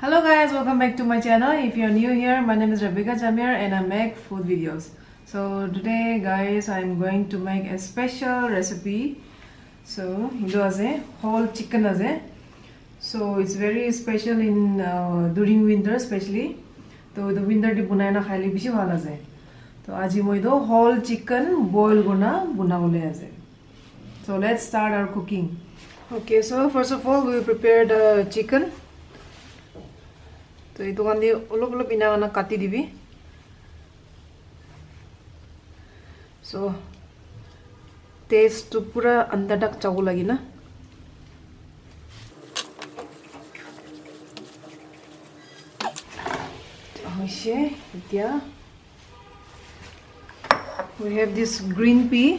Hello guys, welcome back to my channel. If you're new here, my name is Rebecca Jamir and I make food videos. So today guys, I'm going to make a special recipe. So it was a whole chicken as a. So it's very special in during winter especially. So the winter di bunai na khaile bishi bhal ase. So aji moi do whole chicken boil gona bunawole ase. So let's start our cooking. Okay, so first of all we will prepare the chicken. तो ये दुकान दे उलोग उलोग बिना वाना काटी दिबी सो test तो पूरा अंदर तक चावल लगी ना हमेशे इतना we have this green pea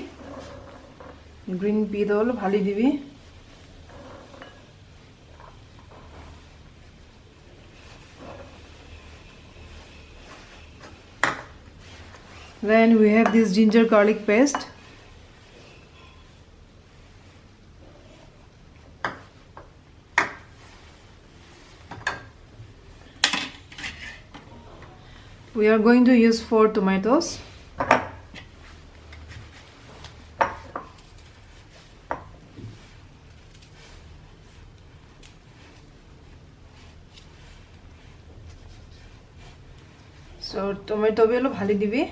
तो लो भाली दिबी Then we have this ginger garlic paste. We are going to use 4 tomatoes. So tomato भी लो भाली दिबी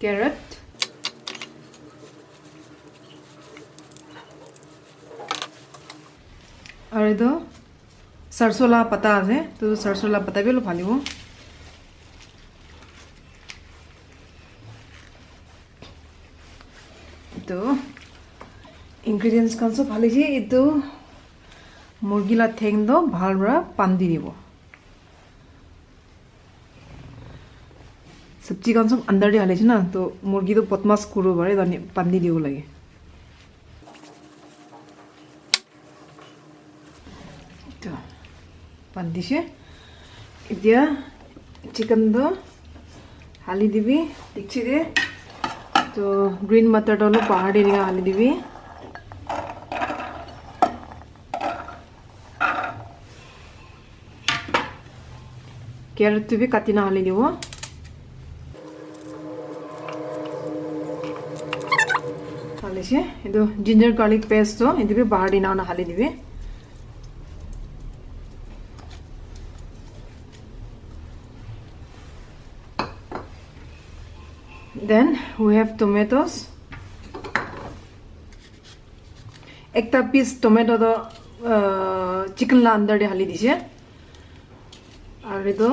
carrot और ये सरसों ला पत्ता है तो सरसों ला पत्ता भी लो भाली वो तो ingredients कौन सा भाली जी इतो मुर्गी ला थेंग दो भाल बरा पांदी दिवो सब्जी कौन सा अंदर दे हाले ना तो मुर्गी तो पतमास करो बारे दानी पानी दियो लगे तो पानी से इतना चिकन दो हाली दिबी दिखची दे तो ग्रीन मटर डालो पहाड़ी निका हाली दिबी कैरेट तो भी काटी ना हाली दिवो ಇದು ಜಿಂಜರ್ garlic paste ಇದು ಬಾಡಿ ನಾವು ಹಾಲಿದಿವಿ then we have tomatoes একটা পিস টমেটো তো চিকেন লা अंदर দে হালি দিছে আর ಇದು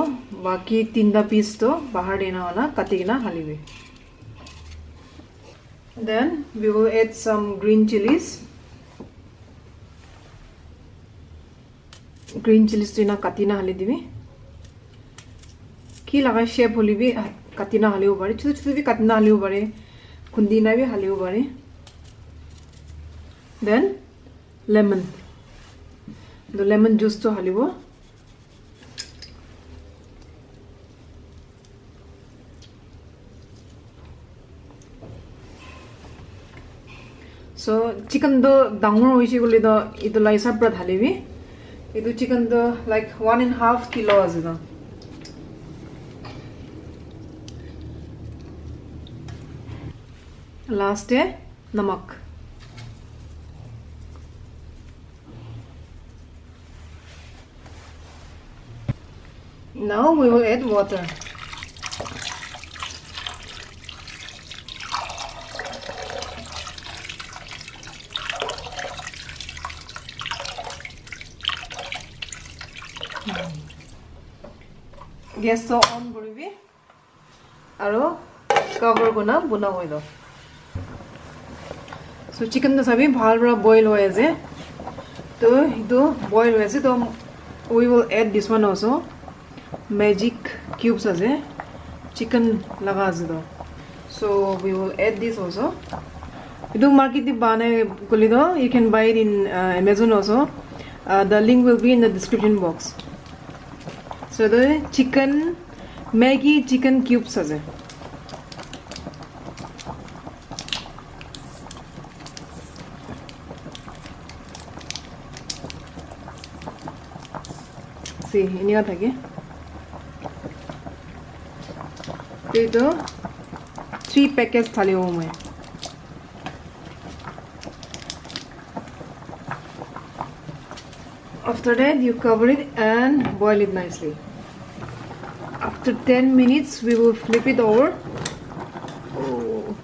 বাকি তিনটা পিস তো বাহার দেনা কাটিনা হালিবে Then we will add some green chilies. Green chilies to na katina hali dibi. Ki laga shape holi bi katina hali ubare. Chotu chotu bi katina hali ubare. Kundina bi hali ubare. Then lemon. The lemon juice to hali bo. So chicken do dangor hoishi gole do idu lai sabra dhalibi idu chicken do like 1.5 kilo azida last day namak now we will add water gas तो on करिबी आरो cover कोना बुना होय दो so chicken तो सभी भाल बरा बॉईल होय जे तो इदो बॉईल होय जे तो we will add this one also magic cubes aje chicken laga aje do so we will add this also idu market di bane koli do you can buy it in Amazon also the link will be in the description box So the chicken Maggi chicken cubes আছে See, iniga thake. Ito 3 packets thali ho moi. After that, you cover it and boil it nicely. After 10 minutes, we will flip it over. Oh.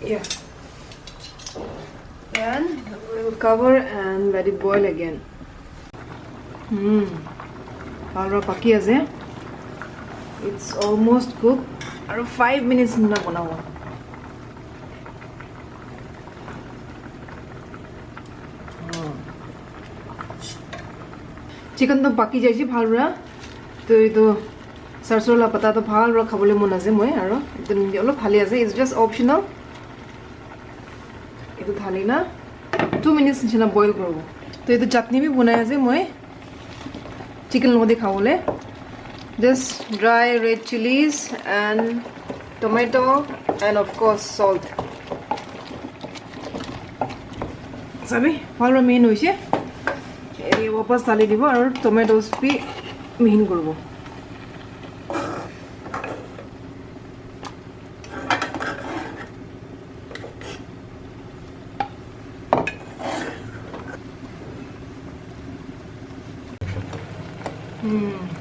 Yeah. And we will cover and let it boil again. Alra paki ase. It's almost cooked. Aru 5 minutes na banawo. Chicken to paki jaisi bhalra. To eto sarso la pata to bhalra khabole mon ase moi aru eto olo bhali ase. It's just optional. Eto thali na 2 minutes nchina boil korobo. To eto chutney bhi banai ase moi. Chicken lodi khawole. Just dry red chilies and tomato and of course salt. Sabi, bhalra main hoise. Ei wapas tali dibo aru tomatoes bhi mihin korobo.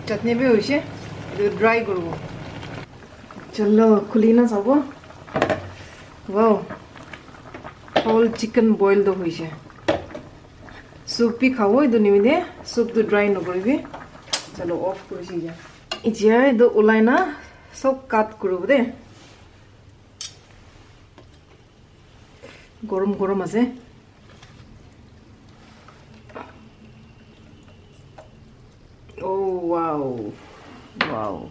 Chutney bhi hoise. Dry korobo. Chalo khuli na sabo. Wow. Whole chicken boiled hoise. Soup bhi khavo edu nimide. Soup to dry no koribi. Chalo off korisi ja. Ichia edu ulai na sob cut korobo de. Gorom gorom ase. Oh wow. Wow.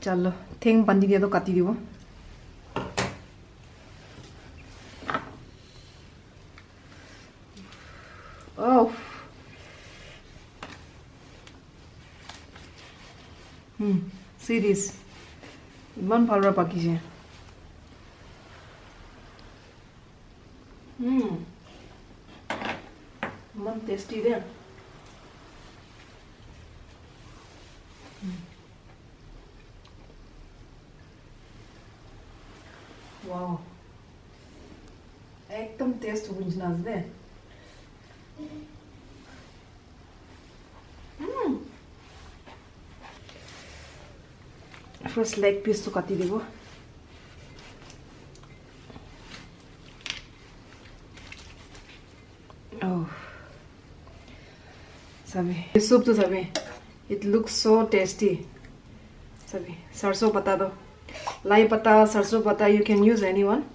Chalo, thing bandi diya to kati dibo. Oh. See this. Iman bhalra pakise. Iman tasty there. Wow. Ekdam taste hunjna asde. First leg piece to kati dibo. Oh. Sabi. This soup to sabi. It looks so tasty. Sabi. Sarso pata do. Lai pata, sarso pata, you can use anyone.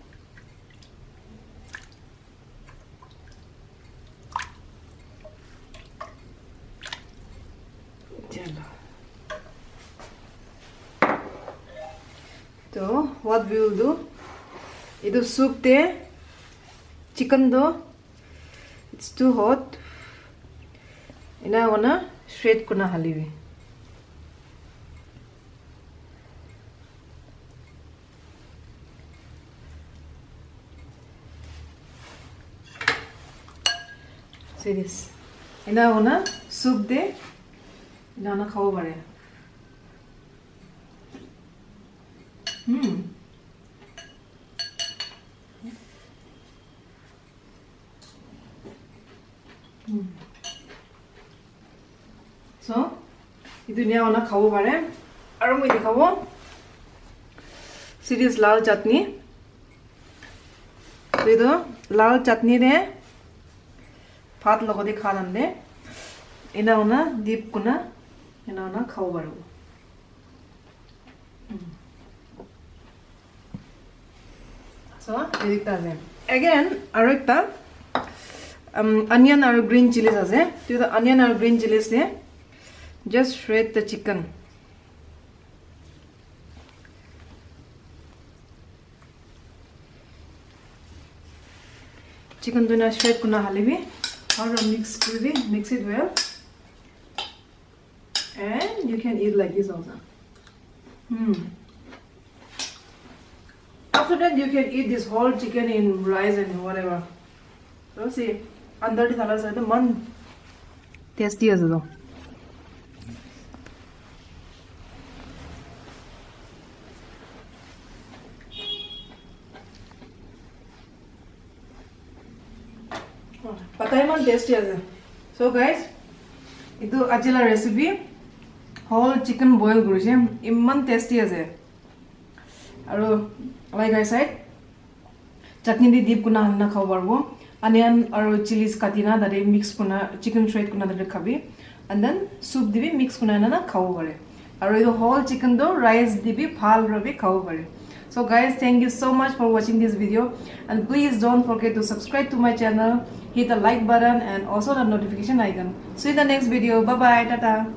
So what we will do? Idu soup te chicken do. It's too hot. Ina wana shred kuna halibi. See this. Ina wana soup de. Ina wana khao bare. So, idu niya wana khabo bare. Aru moi dekhabo. See this lal chutney. So idu lal chutney de bhat logodi khalam de. Ina wana deep kuna. Ina wana khabo bare. So, again, arekta onion or green chilies ase. To the onion or green chilies there, just shred the chicken. Chicken do na shred kuna halibi. how to mix it well, and you can eat like this also. After that, you can eat this whole chicken in rice and whatever. So see, under the color side, the man tasty as well. Patay man tasty as well. So guys, ito ajila recipe. Whole chicken boil gurishe, imman tasty as well. Aro, like I said, chutney di deep kuna hanna khao barbo. Onion or chilies katina that mix kuna chicken shred kuna that khabi, and then soup dibi mix kuna na khao bare. Aro the whole chicken do rice dibi phal rabi khao bare. So guys, thank you so much for watching this video, and please don't forget to subscribe to my channel, hit the like button and also the notification icon. See you in the next video. Bye bye, tata.